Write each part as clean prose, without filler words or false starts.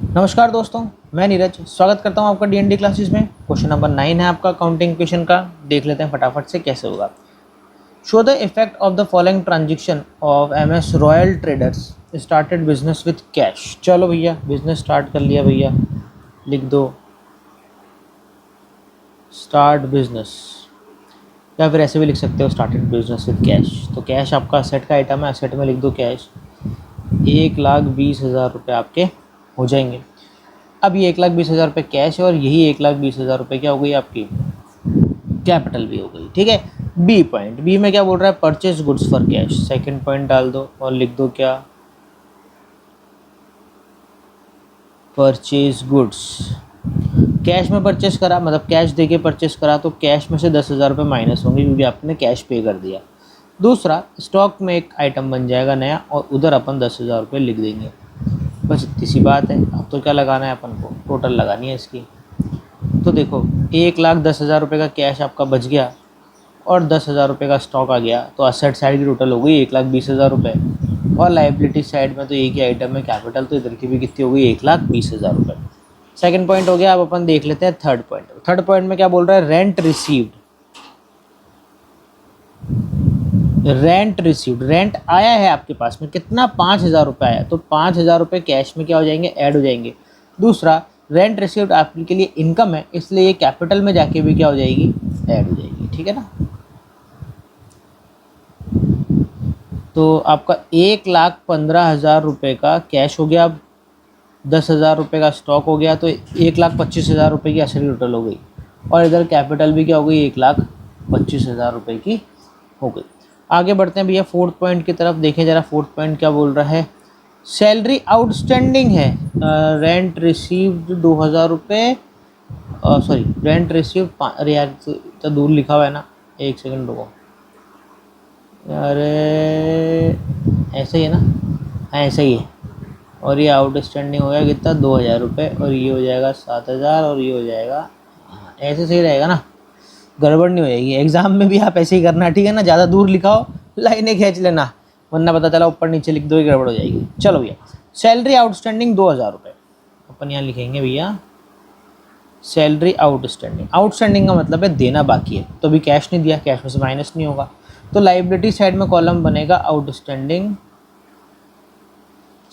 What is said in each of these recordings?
नमस्कार दोस्तों, मैं नीरज स्वागत करता हूं आपका डीएनडी क्लासेस में। क्वेश्चन नंबर 9 है आपका अकाउंटिंग क्वेश्चन का। देख लेते हैं फटाफट से कैसे होगा। Show the effect of the following transaction of MS royal traders started business with cash. चलो भैया, बिजनेस स्टार्ट कर लिया भैया, लिख दो स्टार्ट बिजनेस, या फिर ऐसे भी लिख सकते हो स्टार्टेड बिजनेस विद कैश। तो कैश आपका असेट का आइटम है, असेट में लिख दो कैश। 1,20,000 रुपये आपके हो जाएंगे। अब ये 1,20,000 रुपये कैश है और यही 1,20,000 रुपये क्या हो गई आपकी कैपिटल भी हो गई। ठीक है। बी पॉइंट, बी में क्या बोल रहा है, purchase goods for cash. Second point डाल दो और लिख दो क्या, परचेज गुड्स। कैश में परचेस करा, मतलब कैश देके परचेस करा, तो कैश में से 10,000 रुपये माइनस होंगे क्योंकि आपने कैश पे कर दिया। दूसरा, स्टॉक में एक आइटम बन जाएगा नया और उधर अपन 10,000 रुपये लिख देंगे। बस इतनी सी बात है। अब तो क्या लगाना है अपन को, टोटल लगानी है इसकी। तो देखो 1,10,000 रुपये का कैश आपका बच गया और 10,000 रुपये का स्टॉक आ गया, तो असेट साइड की टोटल हो गई 1,20,000 रुपये और लाइबिलिटी साइड में तो एक ही आइटम है कैपिटल, तो इधर की भी कितनी हो गई 1,20,000 रुपये। सेकेंड पॉइंट हो गया। अब अपन देख लेते हैं थर्ड पॉइंट। थर्ड पॉइंट में क्या बोल रहा है, rent received. Rent received, rent आया है आपके पास में कितना, 5,000 रुपये आया, तो 5,000 रुपये कैश में क्या हो जाएंगे, ऐड हो जाएंगे। दूसरा, रेंट रिसीव्ड आपके लिए इनकम है, इसलिए ये कैपिटल में जाके भी क्या हो जाएगी, ऐड हो जाएगी। ठीक है ना। तो आपका 1,15,000 रुपये का कैश हो गया। अब 10,000 रुपये का स्टॉक हो गया, तो 1,25,000 रुपये की असेट टोटल हो गई और इधर कैपिटल भी क्या हो गई, 1,25,000 रुपये की हो गई। आगे बढ़ते हैं भैया फोर्थ पॉइंट की तरफ। देखें जरा फोर्थ पॉइंट क्या बोल रहा है। सैलरी आउटस्टैंडिंग है, रेंट रिसीव्ड 2,000 रुपये, सॉरी रेंट रिसीव्ड, अरे यार तो दूर लिखा हुआ है ना, एक सेकंड रुको। अरे ऐसे ही है ना, हाँ ऐसे ही है। और ये आउटस्टैंडिंग हो गया कितना, 2,000 रुपये, और ये हो जाएगा 7,000 और ये हो जाएगा, हाँ ऐसे सही रहेगा ना, गड़बड़ नहीं हो जाएगी। एग्जाम में भी आप ऐसे ही करना, ठीक है ना, ज़्यादा दूर लिखाओ, लाइनें खींच लेना, वरना पता चला ऊपर नीचे लिख दो, गड़बड़ हो जाएगी। चलो भैया, सैलरी आउटस्टैंडिंग 2,000 रुपये अपन यहाँ लिखेंगे भैया, सैलरी आउटस्टैंडिंग। आउटस्टैंडिंग का मतलब है देना बाकी है, तो अभी कैश नहीं दिया, कैश में से माइनस नहीं होगा, तो लाइबिलिटी साइड में कॉलम बनेगा आउटस्टैंडिंग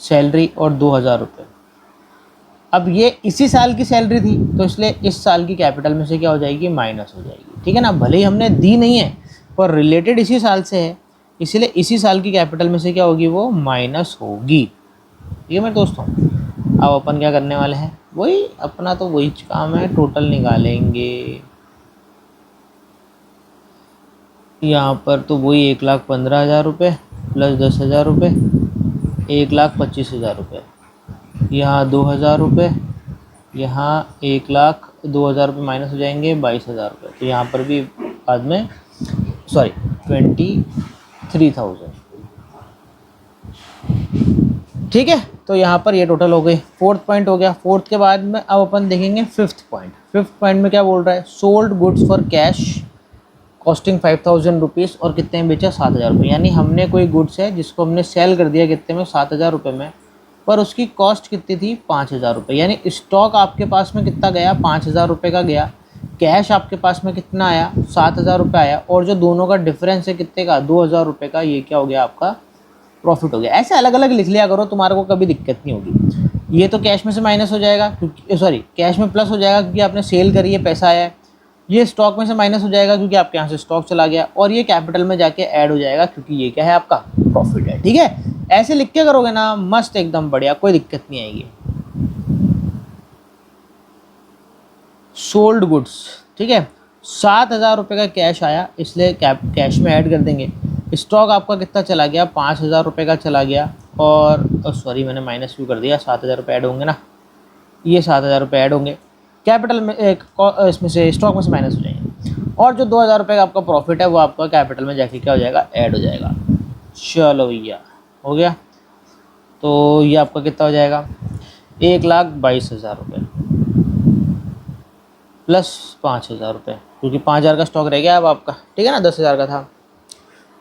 सैलरी और 2,000 रुपये। अब ये इसी साल की सैलरी थी, तो इसलिए इस साल की कैपिटल में से क्या हो जाएगी, माइनस हो जाएगी। ठीक है ना, भले ही हमने दी नहीं है पर रिलेटेड इसी साल से है, इसलिए इसी साल की कैपिटल में से क्या होगी, वो माइनस होगी। ठीक है मेरे दोस्तों। अब अपन क्या करने वाले हैं, वही अपना तो वही काम है, टोटल निकालेंगे। यहाँ पर तो वही 1,15,000 रुपये प्लस 10,000 रुपये, 1,25,000 रुपये, यहाँ 2,000 रुपये, यहाँ 1,02,000 रुपये माइनस हो जाएंगे, 22,000 रुपये। तो यहाँ पर भी बाद में, सॉरी 23,000। ठीक है, तो यहाँ पर ये टोटल हो गई। फोर्थ पॉइंट हो गया। फोर्थ के बाद में अब अपन देखेंगे फिफ्थ पॉइंट। फिफ्थ पॉइंट में क्या बोल रहा है, sold goods for cash costing 5,000 rupees, और कितने में बेचा, 7,000 रुपये। यानी हमने कोई गुड्स है जिसको हमने सेल कर दिया कितने में, 7,000 रुपये में, पर उसकी कॉस्ट कितनी थी, 5,000 रुपये। यानी स्टॉक आपके पास में कितना गया, 5,000 रुपये का गया, कैश आपके पास में कितना आया, 7,000 रुपये आया, और जो दोनों का डिफरेंस है कितने का, 2,000 रुपये का, ये क्या हो गया आपका प्रॉफिट हो गया। ऐसे अलग अलग लिख लिया करो, तुम्हारे को कभी दिक्कत नहीं होगी। ये तो कैश में से माइनस हो जाएगा क्योंकि, सॉरी कैश में प्लस हो जाएगा क्योंकि आपने सेल करी है, पैसा आया है। ये स्टॉक में से माइनस हो जाएगा क्योंकि आपके यहाँ से स्टॉक चला गया, और ये कैपिटल में जाके ऐड हो जाएगा क्योंकि ये क्या है, आपका प्रॉफिट है। ठीक है, ऐसे लिख के करोगे ना, मस्त एकदम बढ़िया, कोई दिक्कत नहीं आएगी। सोल्ड गुड्स, ठीक है, 7,000 रुपये का कैश आया, इसलिए कैश में ऐड कर देंगे। स्टॉक आपका कितना चला गया, 5,000 रुपये का चला गया, और सॉरी मैंने माइनस भी कर दिया, 7,000 रुपये ऐड होंगे ना, ये 7,000 रुपये ऐड होंगे कैपिटल में, इसमें से स्टॉक में से माइनस हो जाएंगे, और जो 2,000 रुपये का आपका प्रॉफिट है वो आपका कैपिटल में जाके क्या हो जाएगा, ऐड हो जाएगा। चलो भैया हो गया। तो ये आपका कितना हो जाएगा, 1,22,000 रुपये प्लस 5,000 रुपये, क्योंकि 5,000 का स्टॉक रह गया अब आपका। ठीक है ना, 10,000 का था,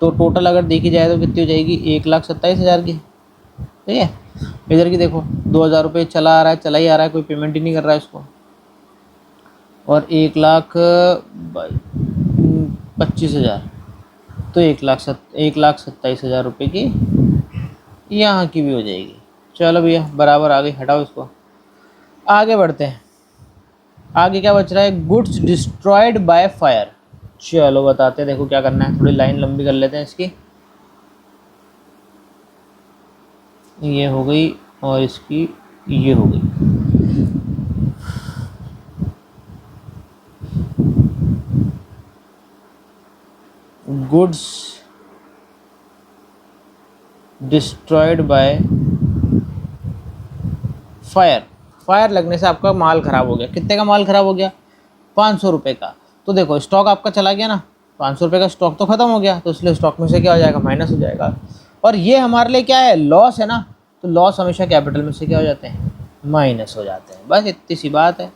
तो टोटल अगर देखी जाए तो कितनी हो जाएगी, 1,27,000 की। ठीक है, इधर की देखो 2,000 रुपये चला आ रहा है, चला ही आ रहा है, कोई पेमेंट ही नहीं कर रहा है इसको। और 1,25,000, तो 1,27,000 रुपये की यहाँ की भी हो जाएगी। चलो भैया बराबर आ गई, हटाओ इसको। आगे बढ़ते हैं। आगे क्या बच रहा है, गुड्स डिस्ट्रॉयड बाय फायर। चलो बताते हैं, देखो क्या करना है, थोड़ी लाइन लंबी कर लेते हैं इसकी। ये हो गई और इसकी ये हो गई। Goods destroyed by fire. Fire लगने से आपका माल ख़राब हो गया। कितने का माल ख़राब हो गया, 500 रुपये का। तो देखो स्टॉक आपका चला गया ना, 500 रुपये का स्टॉक तो ख़त्म हो गया, तो इसलिए स्टॉक में से क्या हो जाएगा, माइनस हो जाएगा। और ये हमारे लिए क्या है, लॉस है ना, तो लॉस हमेशा कैपिटल में से क्या हो जाते हैं, माइनस हो जाते हैं। बस इतनी सी बात है।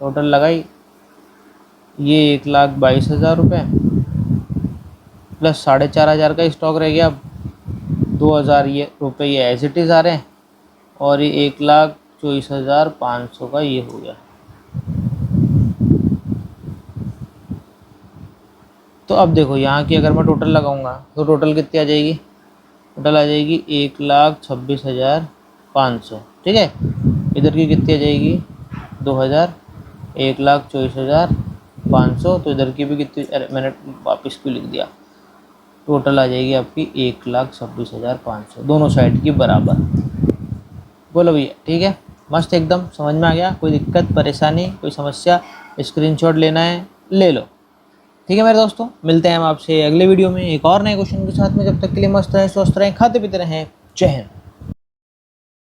टोटल लगाई, ये 1,22,000 रुपये प्लस 4,500 का स्टॉक रह गया। 2,000 ये रुपये ये एज इट इज़ आ रहे हैं, और ये 1,24,500 का ये हो गया। तो अब देखो यहाँ की अगर मैं टोटल लगाऊंगा तो टोटल कितनी आ जाएगी, टोटल आ जाएगी 1,26,500। ठीक है, इधर की कितनी आ जाएगी, 2,000, 1,24,500। तो इधर की भी कितनी, अरे मैंने वापस क्यों लिख दिया, टोटल आ जाएगी आपकी 1,26,500, दोनों साइड की बराबर। बोलो भैया ठीक है, मस्त एकदम, समझ में आ गया। कोई दिक्कत परेशानी कोई समस्या, स्क्रीनशॉट लेना है ले लो। ठीक है मेरे दोस्तों, मिलते हैं हम आपसे अगले वीडियो में एक और नए क्वेश्चन के साथ में। जब तक के लिए मस्त रहें, स्वस्थ रहें, खाते पीते रहें। जय हिंद।